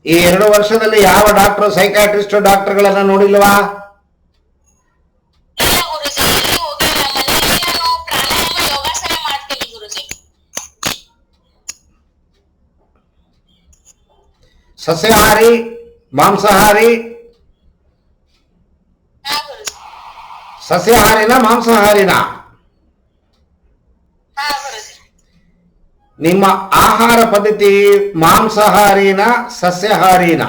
ಈ 2 ವರ್ಷದಲ್ಲಿ ಯಾವ ಡಾಕ್ಟರ್ ಸೈಕಾಟ್ರಿಸ್ಟ್ ಡಾಕ್ಟರ್ಗಳನ್ನ ನೋಡಿಲ್ವಾ? ಇಲ್ಲ ಗುರುಜಿ, ಎಲ್ಲಿ ಹೋಗಿಲ್ಲ. ಮನೆಯಲ್ಲಿ ನಾನು ಪ್ರಾಣಾಯಾಮ ಯೋಗಾಸನ ಮಾಡ್ತೀನಿ ಗುರುಜಿ. ಸಸ್ಯಾಹಾರಿ ಮಾಂಸಾಹಾರಿ? ಹಾ ಗುರುಜಿ. ಸಸ್ಯಾಹಾರಿನ ಮಾಂಸಾಹಾರಿನ? ಹಾ ಗುರುಜಿ. ನಿಮ್ಮ ಆಹಾರ ಪದ್ಧತಿ ಮಾಂಸಾಹಾರಿನ ಸಸ್ಯಾಹಾರಿನ?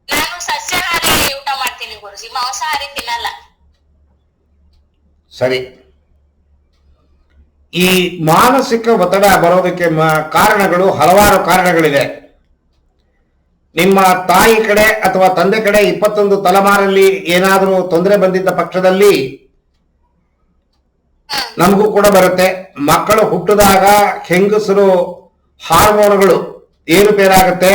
ನಾನು ಸಸ್ಯಾಹಾರಿ ಊಟ ಮಾಡ್ತೀನಿ ಗುರುಜಿ, ಮಾಂಸಾಹಾರಿ ತಿನ್ನಲ್ಲ. ಸರಿ. ಈ ಮಾನಸಿಕ ಒತ್ತಡ ಬರೋದಕ್ಕೆ ಕಾರಣಗಳು ಹಲವಾರು ಕಾರಣಗಳಿದೆ. ನಿಮ್ಮ ತಾಯಿ ಕಡೆ ಅಥವಾ ತಂದೆ ಕಡೆ 21 ತಲೆಮಾರಲ್ಲಿ ಏನಾದರೂ ತೊಂದರೆ ಬಂದಿದ್ದ ಪಕ್ಷದಲ್ಲಿ ನಮಗೂ ಕೂಡ ಬರುತ್ತೆ. ಮಕ್ಕಳು ಹುಟ್ಟಿದಾಗ ಹೆಂಗಸರು ಹಾರ್ಮೋನ್ಗಳು ಏರುಪೇರಾಗುತ್ತೆ.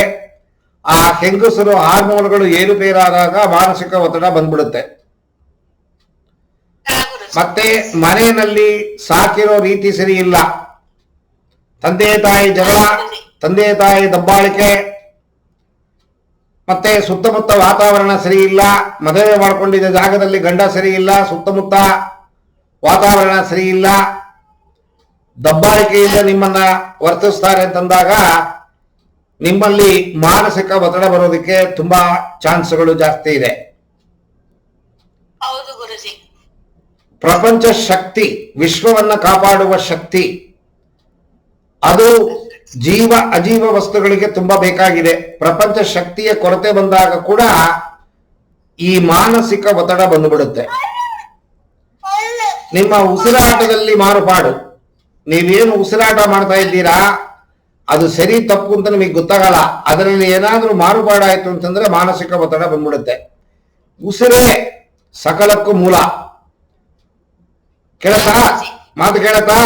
ಆ ಹೆಂಗಸರು ಹಾರ್ಮೋನ್ಗಳು ಏರುಪೇರಾದಾಗ ಮಾನಸಿಕ ಒತ್ತಡ ಬಂದ್ಬಿಡುತ್ತೆ. ಮತ್ತೆ ಮನೆಯಲ್ಲಿ ಸಾಕಿರೋ ರೀತಿ ಸರಿ ಇಲ್ಲ, ತಂದೆ ತಾಯಿ ಜಗಳ, ತಂದೆ ತಾಯಿ ದಬ್ಬಾಳಿಕೆ, ಮತ್ತೆ ಸುತ್ತಮುತ್ತ ವಾತಾವರಣ ಸರಿ ಇಲ್ಲ, ಮದುವೆ ಮಾಡ್ಕೊಂಡಿದ್ದ ಜಾಗದಲ್ಲಿ ಗಂಡ ಸರಿ ಇಲ್ಲ, ಸುತ್ತಮುತ್ತ ವಾತಾವರಣ ಸರಿ ಇಲ್ಲ, ದಬ್ಬಾಳಿಕೆಯಿಂದ ನಿಮ್ಮನ್ನ ವರ್ತಿಸ್ತಾರೆ ಅಂತಂದಾಗ ನಿಮ್ಮಲ್ಲಿ ಮಾನಸಿಕ ಒತ್ತಡ ಬರೋದಕ್ಕೆ ತುಂಬಾ ಚಾನ್ಸ್ಗಳು ಜಾಸ್ತಿ ಇದೆ. ಹೌದು ಗುರುಜಿ. ಪ್ರಪಂಚ ಶಕ್ತಿ, ವಿಶ್ವವನ್ನ ಕಾಪಾಡುವ ಶಕ್ತಿ, ಅದು ಜೀವ ಅಜೀವ ವಸ್ತುಗಳಿಗೆ ತುಂಬಾ ಬೇಕಾಗಿದೆ. ಪ್ರಪಂಚ ಶಕ್ತಿಯ ಕೊರತೆ ಬಂದಾಗ ಕೂಡ ಈ ಮಾನಸಿಕ ಒತ್ತಡ ಬಂದುಬಿಡುತ್ತೆ. ನಿಮ್ಮ ಉಸಿರಾಟದಲ್ಲಿ ಮಾರುಪಾಡು, ನೀವೇನು ಉಸಿರಾಟ ಮಾಡ್ತಾ ಇದ್ದೀರಾ ಅದು ಸರಿ ತಪ್ಪು ಅಂತ ನಿಮಗೆ ಗೊತ್ತಾಗಲ್ಲ. ಅದರಲ್ಲಿ ಏನಾದ್ರೂ ಮಾರುಪಾಡಾಯ್ತು ಅಂತಂದ್ರೆ ಮಾನಸಿಕ ಒತ್ತಡ ಬಂದ್ಬಿಡುತ್ತೆ. ಉಸಿರೇ ಸಕಲಕ್ಕೂ ಮೂಲ. ಕೇಳತ್ತಾ? ಮಾತು ಕೇಳತ್ತಾ?